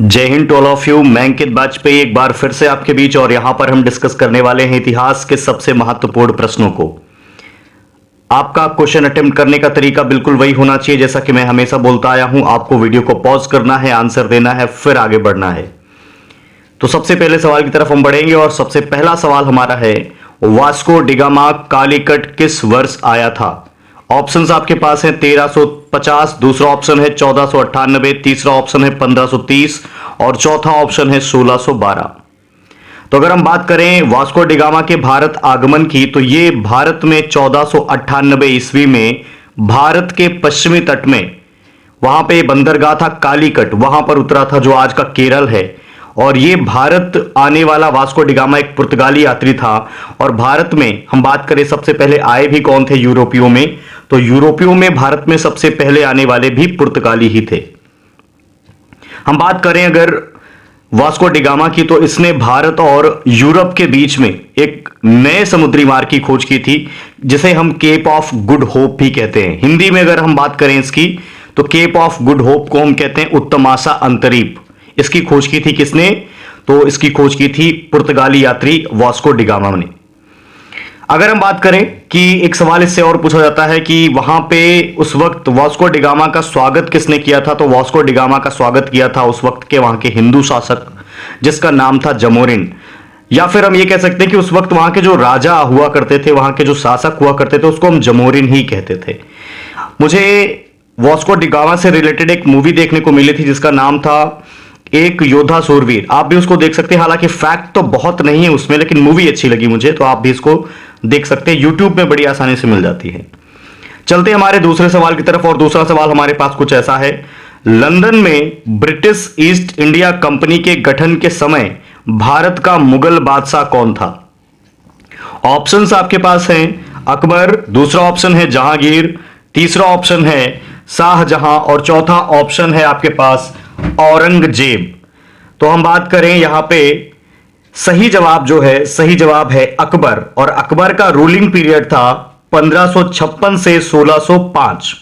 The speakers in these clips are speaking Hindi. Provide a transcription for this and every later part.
जय हिंद टू ऑल ऑफ यू। मैं अंकित वाजपेयी एक बार फिर से आपके बीच, और यहां पर हम डिस्कस करने वाले हैं इतिहास के सबसे महत्वपूर्ण प्रश्नों को। आपका क्वेश्चन अटेम्प्ट करने का तरीका बिल्कुल वही होना चाहिए जैसा कि मैं हमेशा बोलता आया हूं। आपको वीडियो को पॉज करना है, आंसर देना है, फिर आगे बढ़ना है। तो सबसे पहले सवाल की तरफ हम बढ़ेंगे और सबसे पहला सवाल हमारा है, वास्को डिगामा कालीकट किस वर्ष आया था? ऑप्शंस आपके पास हैं 1350, दूसरा ऑप्शन है 1498, तीसरा ऑप्शन है 1530 और चौथा ऑप्शन है 1612। तो अगर हम बात करें वास्को डिगामा के भारत आगमन की, तो ये भारत में 1498 ईस्वी में भारत के पश्चिमी तट में वहां पे बंदरगाह था कालीकट, वहां पर उतरा था जो आज का केरल है। और ये भारत आने वाला वास्को डिगामा एक पुर्तगाली यात्री था। और भारत में हम बात करें सबसे पहले आए भी कौन थे यूरोपियों में, तो यूरोपियों में भारत में सबसे पहले आने वाले भी पुर्तगाली ही थे। हम बात करें अगर वास्को डिगामा की, तो इसने भारत और यूरोप के बीच में एक नए समुद्री मार्ग की खोज की थी, जिसे हम केप ऑफ गुड होप भी कहते हैं। हिंदी में अगर हम बात करें इसकी, तो केप ऑफ गुड होप को हम कहते हैं उत्तम आशा अंतरीप। इसकी खोज की थी किसने? तो इसकी खोज की थी पुर्तगाली यात्री वास्को डिगामा ने। अगर हम बात करें कि एक सवाल इससे और पूछा जाता है कि वहां पे उस वक्त वास्को डिगामा का स्वागत किसने किया था, तो वास्को डिगामा का स्वागत किया था उस वक्त के वहां के हिंदू शासक, जिसका नाम था जमोरिन। या फिर हम ये कह सकते हैं कि उस वक्त वहां के जो राजा हुआ करते थे, वहां के जो शासक हुआ करते थे, उसको हम जमोरिन ही कहते थे। मुझे वास्को डिगामा से रिलेटेड एक मूवी देखने को मिली थी जिसका नाम था एक योद्धा सूरवीर। आप भी उसको देख सकते हैं, हालांकि फैक्ट तो बहुत नहीं है उसमें, लेकिन मूवी अच्छी लगी मुझे, तो आप भी इसको देख सकते हैं। यूट्यूब में बड़ी आसानी से मिल जाती है। चलते हैं हमारे दूसरे सवाल की तरफ, और दूसरा सवाल हमारे पास कुछ ऐसा है, लंदन में ब्रिटिश ईस्ट इंडिया कंपनी के गठन के समय भारत का मुगल बादशाह कौन था? ऑप्शंस आपके पास हैं अकबर, दूसरा ऑप्शन है जहांगीर, तीसरा ऑप्शन है शाहजहां और चौथा ऑप्शन है आपके पास औरंगजेब। तो हम बात करें यहां पे, सही जवाब जो है, सही जवाब है अकबर। और अकबर का रूलिंग पीरियड था 1556 से 1605।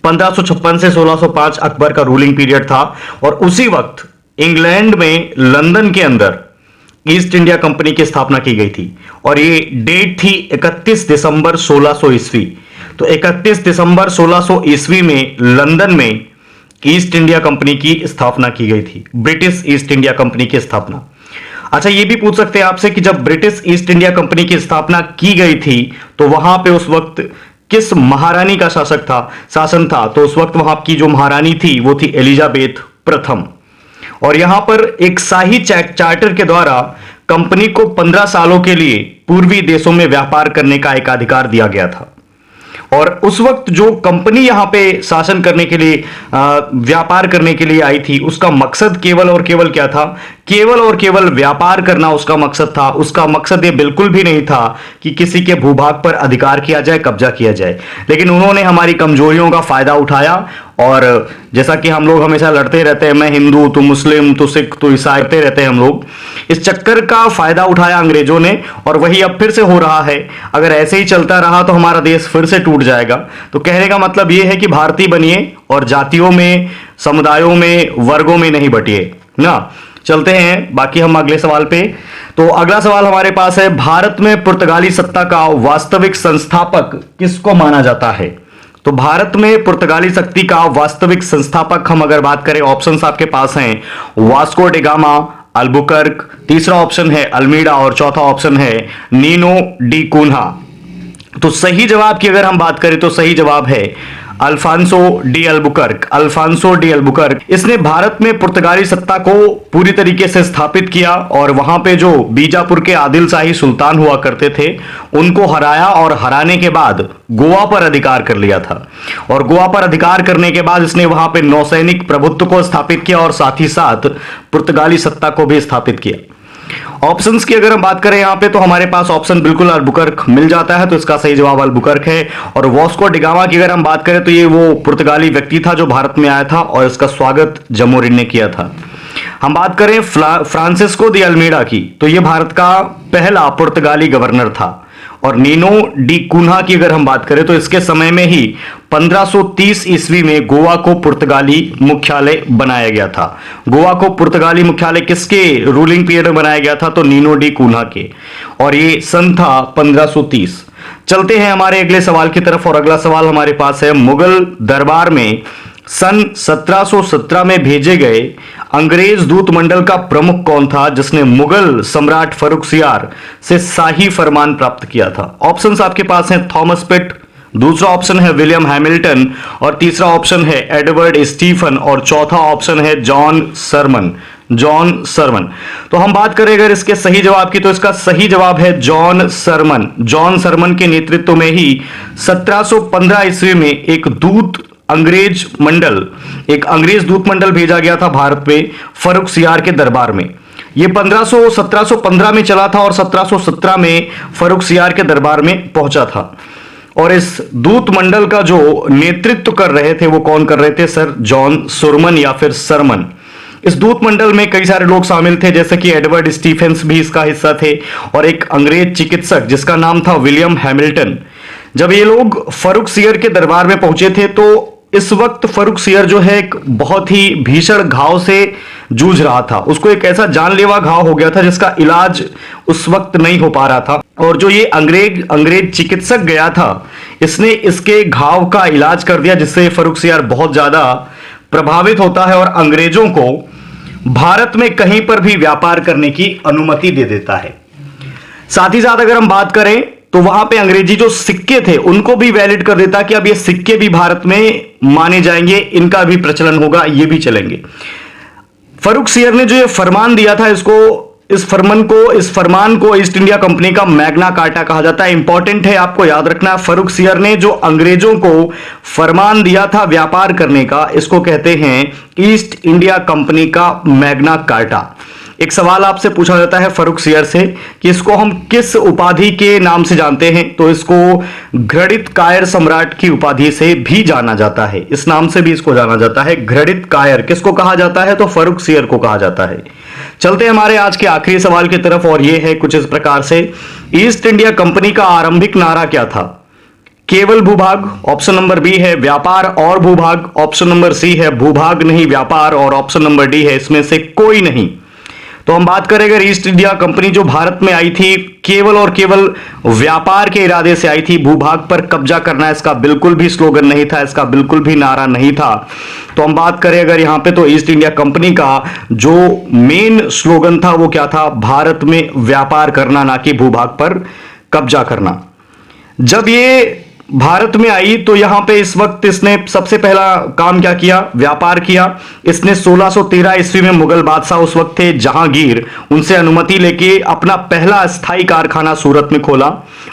1556 से 1605 अकबर का रूलिंग पीरियड था। और उसी वक्त इंग्लैंड में लंदन के अंदर ईस्ट इंडिया कंपनी की स्थापना की गई थी, और ये डेट थी 31 दिसंबर 1600 ईस्वी। तो 31 दिसंबर 1600 ईस्वी में लंदन में ईस्ट इंडिया कंपनी की स्थापना की गई थी, ब्रिटिश ईस्ट इंडिया कंपनी की स्थापना। अच्छा, ये भी पूछ सकते हैं आपसे कि जब ब्रिटिश ईस्ट इंडिया कंपनी की स्थापना की गई थी, तो वहां पे उस वक्त किस महारानी का शासन था? तो उस वक्त वहां की जो महारानी थी वो थी एलिजाबेथ प्रथम। और यहां पर एक शाही चार्टर के द्वारा कंपनी को 15 सालों के लिए पूर्वी देशों में व्यापार करने का एक अधिकार दिया गया था। और उस वक्त जो कंपनी यहां पे शासन करने के लिए, व्यापार करने के लिए आई थी, उसका मकसद केवल और केवल क्या था? केवल और केवल व्यापार करना उसका मकसद था। उसका मकसद ये बिल्कुल भी नहीं था कि किसी के भूभाग पर अधिकार किया जाए, कब्जा किया जाए। लेकिन उन्होंने हमारी कमजोरियों का फायदा उठाया, और जैसा कि हम लोग हमेशा लड़ते रहते हैं, मैं हिंदू, तू मुस्लिम, तू सिख, तू ईसाई, करते रहते हैं हम लोग, इस चक्कर का फायदा उठाया अंग्रेजों ने, और वही अब फिर से हो रहा है। अगर ऐसे ही चलता रहा तो हमारा देश फिर से टूट जाएगा। तो कहने का मतलब यह है कि भारतीय बनिए और जातियों में, समुदायों में, वर्गों में नहीं बटिए ना। चलते हैं बाकी हम अगले सवाल पे। तो अगला सवाल हमारे पास है, भारत में पुर्तगाली सत्ता का वास्तविक संस्थापक किसको माना जाता है? तो भारत में पुर्तगाली शक्ति का वास्तविक संस्थापक हम अगर बात करें, ऑप्शंस आपके पास हैं वास्को डिगामा, अल्बुकर्क, तीसरा ऑप्शन है अल्मीडा और चौथा ऑप्शन है नीनो डी कून्हा। तो सही जवाब की अगर हम बात करें तो सही जवाब है Alfonso de Albuquerque. Alfonso de Albuquerque, इसने भारत में पुर्तगाली सत्ता को पूरी तरीके से स्थापित किया, और वहां पे जो बीजापुर के आदिल शाही सुल्तान हुआ करते थे उनको हराया, और हराने के बाद गोवा पर अधिकार कर लिया था। और गोवा पर अधिकार करने के बाद इसने वहां पे नौसैनिक प्रभुत्व को स्थापित किया, और साथ ही साथ पुर्तगाली सत्ता को भी स्थापित किया। ऑप्शंस की अगर हम बात करें यहां पे, तो हमारे पास ऑप्शन बिल्कुल अल्बुकर्क मिल जाता है, तो इसका सही जवाब अल्बुकर्क है। और वास्को डिगामा की अगर हम बात करें, तो ये वो पुर्तगाली व्यक्ति था जो भारत में आया था, और इसका स्वागत जमोरिन ने किया था। हम बात करें फ्रांसिस्को दी अल्मीडा की, तो ये भारत का पहला पुर्तगाली गवर्नर था। और नीनो डी कुन्हा की अगर हम बात करें तो इसके समय में ही 1530 ईस्वी में गोवा को पुर्तगाली मुख्यालय बनाया गया था। गोवा को पुर्तगाली मुख्यालय किसके रूलिंग पीरियड में बनाया गया था? तो नीनो डी कुन्हा के, और ये सन था 1530। चलते हैं हमारे अगले सवाल की तरफ, और अगला सवाल हमारे पास है, मुगल दरबार में सन 1717 में भेजे गए अंग्रेज दूत मंडल का प्रमुख कौन था जिसने मुगल सम्राट फर्रुखसियार से शाही फरमान प्राप्त किया था? ऑप्शंस आपके पास हैं, थॉमस पिट, दूसरा ऑप्शन है विलियम हैमिल्टन, और तीसरा ऑप्शन है एडवर्ड स्टीफन, और चौथा ऑप्शन है जॉन सरमन। जॉन सरमन। तो हम बात करें अगर इसके सही जवाब की, तो इसका सही जवाब है जॉन सरमन। जॉन सरमन के नेतृत्व में ही 1715 ईस्वी में एक अंग्रेज दूत मंडल भेजा गया था भारत में फर्रुखसियार के दरबार में। यह 1715 में चला था और 1717 में फर्रुखसियार के दरबार में पहुंचा था। और इस दूत मंडल का जो नेतृत्व कर रहे थे वो कौन कर रहे थे? सर जॉन सुरमन या फिर सरमन। इस दूत मंडल में कई सारे लोग शामिल थे, जैसे कि एडवर्ड स्टीफेंस भी इसका हिस्सा थे, और एक अंग्रेज चिकित्सक जिसका नाम था विलियम हैमिल्टन। जब ये लोग फर्रुखसियर के दरबार में पहुंचे थे तो इस वक्त फर्रुखसियर जो है एक बहुत ही भीषण घाव से जूझ रहा था। उसको एक ऐसा जानलेवा घाव हो गया था जिसका इलाज उस वक्त नहीं हो पा रहा था, और जो ये अंग्रेज चिकित्सक गया था इसने इसके घाव का इलाज कर दिया, जिससे फर्रुखसियर बहुत ज्यादा प्रभावित होता है और अंग्रेजों को भारत में कहीं पर भी व्यापार करने की अनुमति दे देता है। साथ ही साथ अगर हम बात करें तो वहां पे अंग्रेजी जो सिक्के थे उनको भी वैलिड कर देता कि अब ये सिक्के भी भारत में माने जाएंगे, इनका भी प्रचलन होगा, ये भी चलेंगे। फर्रुखसियर ने जो ये फरमान दिया था, इस फरमान को ईस्ट इंडिया कंपनी का मैग्ना कार्टा कहा जाता है। इंपॉर्टेंट है, आपको याद रखना है, फर्रुखसियर ने जो अंग्रेजों को फरमान दिया था व्यापार करने का, इसको कहते हैं ईस्ट इंडिया कंपनी का मैग्ना कार्टा। एक सवाल आपसे पूछा जाता है फर्रुखसियर से कि इसको हम किस उपाधि के नाम से जानते हैं? तो इसको घृणित कायर सम्राट की उपाधि से भी जाना जाता है, इस नाम से भी इसको जाना जाता है। घृणित कायर किसको कहा जाता है? तो फर्रुखसियर को कहा जाता है। चलते हैं हमारे आज के आखिरी सवाल की तरफ, और यह है कुछ इस प्रकार से, ईस्ट इंडिया कंपनी का आरंभिक नारा क्या था? केवल भूभाग, ऑप्शन नंबर बी है व्यापार और भूभाग, ऑप्शन नंबर सी है भूभाग नहीं व्यापार, और ऑप्शन नंबर डी है इसमें से कोई नहीं। तो हम बात करें अगर ईस्ट इंडिया कंपनी जो भारत में आई थी केवल और केवल व्यापार के इरादे से आई थी, भूभाग पर कब्जा करना इसका बिल्कुल भी स्लोगन नहीं था, इसका बिल्कुल भी नारा नहीं था। तो हम बात करें अगर यहां पे, तो ईस्ट इंडिया कंपनी का जो मेन स्लोगन था वो क्या था? भारत में व्यापार करना, ना कि भूभाग पर कब्जा करना। जब ये भारत में आई तो यहां पे इस वक्त इसने सबसे पहला काम क्या किया? व्यापार किया। इसने 1613 ईस्वी में मुगल बादशाह उस वक्त थे जहांगीर, उनसे अनुमति लेके अपना पहला स्थायी कारखाना सूरत में खोला।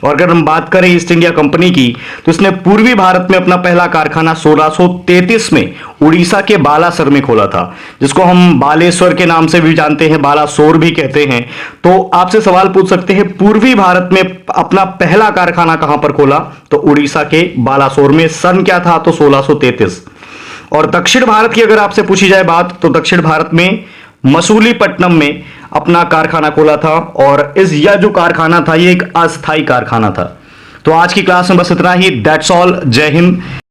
और अगर हम बात करें ईस्ट इंडिया कंपनी की, तो इसने पूर्वी भारत में अपना पहला कारखाना 1633 में उड़ीसा के बालासर में खोला था, जिसको हम बालेश्वर के नाम से भी जानते हैं, बालासोर भी कहते हैं। तो आपसे सवाल पूछ सकते हैं, पूर्वी भारत में अपना पहला कारखाना कहां पर खोला? तो उड़ीसा के बालासोर में। सन क्या था? तो 1633। और दक्षिण भारत की अगर आपसे पूछी जाए बात, तो दक्षिण भारत में मसूलीपट्टनम में अपना कारखाना खोला था, और यह जो कारखाना था ये एक अस्थायी कारखाना था। तो आज की क्लास में बस इतना ही। That's all. जय हिंद।